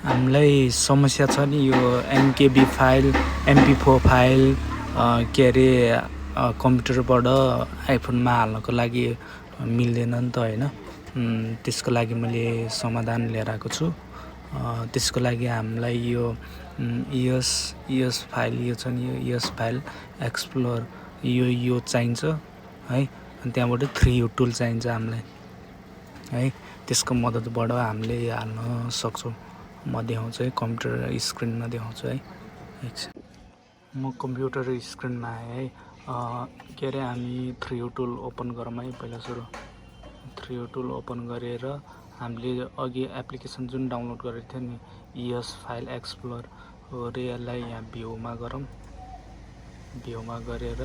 हामीलाई समस्या छ नि यो एमकेबी फाइल MP4 फाइल के अरे कम्प्युटरबाट आइफोनमा हाल्नको लागि मिल्दैन नि त होइन। त्यसको लागि मैले समाधान लिएर आएको छु। त्यसको लागि हामीलाई यो ES फाइल यो छ नि यो ES फाइल एक्सप्लोर यो चाहिन्छ है। अनि त्यहाँबाट 3utools चाहिन्छ हामीलाई है। त्यसको मद्दतबाट हामीले हाल्न सक्छौँ। म देखाउँछु है, कम्प्युटर स्क्रिनमा देखाउँछु है। म कम्प्युटर स्क्रिनमा आएँ है। के अरे हामी 3utools ओपन गरौँ है। पहिला सुरु 3utools ओपन गरेर हामीले अघि एप्लिकेसन जुन डाउनलोड गरेको थियो नि ES फाइल एक्सप्लोर र यसलाई यहाँ भ्यूमा गरौँ। भ्यूमा गरेर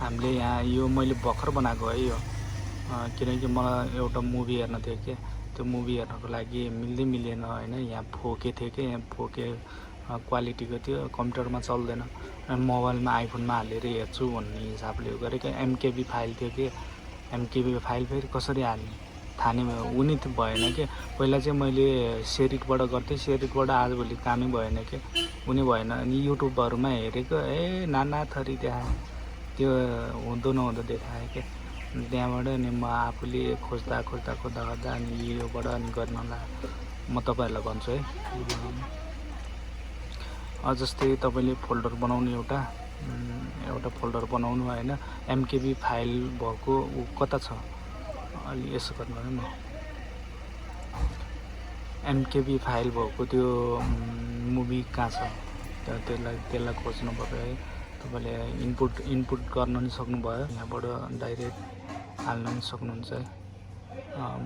हामीले यहाँ यो मैले भर्खर बनाएको है यो, किनकि मलाई एउटा मुभी हेर्न थियो कि त्यो मुभी हेर्नको लागि मिल्दैन होइन। यहाँ 4K थियो कि यहाँ 4K क्वालिटीको थियो, कम्प्युटरमा चल्दैन। मोबाइलमा आइफोनमा हालेर हेर्छु भन्ने हिसाबले गरेको एमकेबी फाइल थियो कि एमकेबी फाइल फेरि कसरी हाल्ने थाहा नै हुने भएन कि। पहिला चाहिँ मैले सेयरइटबाट गर्थेँ, सेयरइटबाट आजभोलि कामै भएन कि, हुने भएन। अनि युट्युबहरूमा हेरेको नाना थरी देखाएँ, त्यो हुँदो नहुँदो देखाएँ कि। त्यहाँबाट अनि म आफूले खोज्दा अनि योबाट अनि गर्न लाग्यो। म तपाईँहरूलाई भन्छु है। जस्तै तपाईँले फोल्डर बनाउनु एउटा फोल्डर बनाउनु होइन। एमकेबी फाइल भएको कता छ अलि यसो गर्नु न। एमकेबी फाइल भएको त्यो मुभी कहाँ छ त्यसलाई खोज्नु पर्यो है। तपाईँले इनपुट गर्न नि सक्नुभयो, यहाँबाट डाइरेक्ट हाल्न नि सक्नुहुन्छ है।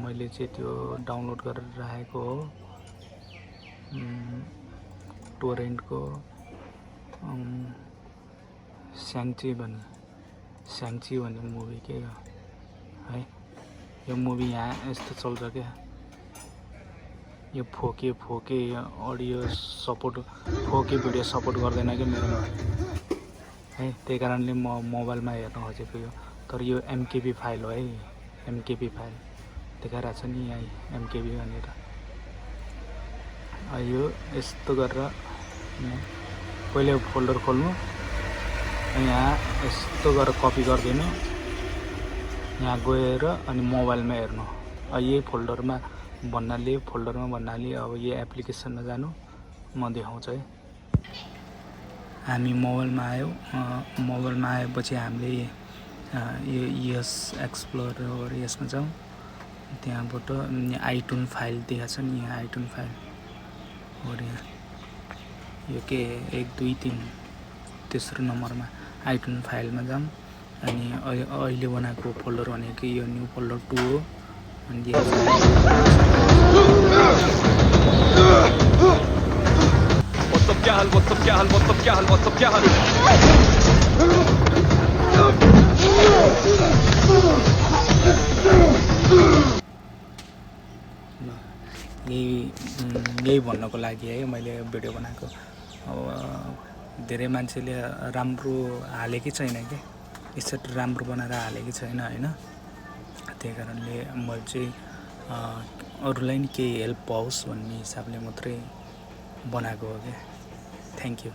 मैले चाहिँ त्यो डाउनलोड गरेर राखेको हो टोरेन्टको स्याङ्ची भन्ने मुभी के है। यो मुभी यहाँ यस्तो चल्छ क्या। यो 4K audio support 4K video support गर्दैन क्या मेरोमा है। त्यही कारणले म मोबाइलमा हेर्न खोजेको यो। तर यो एमकेबी फाइल हो है। एमकेबी फाइल देखाइरहेको छ नि यहाँ एमकेबी भनेर। यो यस्तो गरेर पहिले फोल्डर खोल्नु, यहाँ यस्तो गरेर कपी गरिदिनु, यहाँ गएर अनि मोबाइलमा हेर्नु। यही फोल्डरमा भन्नाले अब यो एप्लिकेसनमा जानु, म देखाउँछु है। हामी मोबाइलमा आयौँ। मोबाइलमा आएपछि हामीले यो ES एक्सप्लोर यसमा जाउँ। त्यहाँबाट आइटुन फाइल देखाएको छ नि यहाँ आइटुन फाइल हो। यहाँ यो के 1 2 3 तेस्रो नम्बरमा आइटुन फाइलमा जाउँ। अनि अहिले बनाएको फोल्डर भनेको यो न्यू फोल्डर 2 हो। अनि यही भन्नको लागि है मैले भिडियो बनाएको। अब धेरै मान्छेले राम्रो हालेकै छैन कि, यसरी राम्रो बनाएर हालेकै छैन होइन। त्यही कारणले म चाहिँ अरूलाई नि केही हेल्प पाओस् भन्ने हिसाबले मात्रै बनाएको हो क्या। Thank you.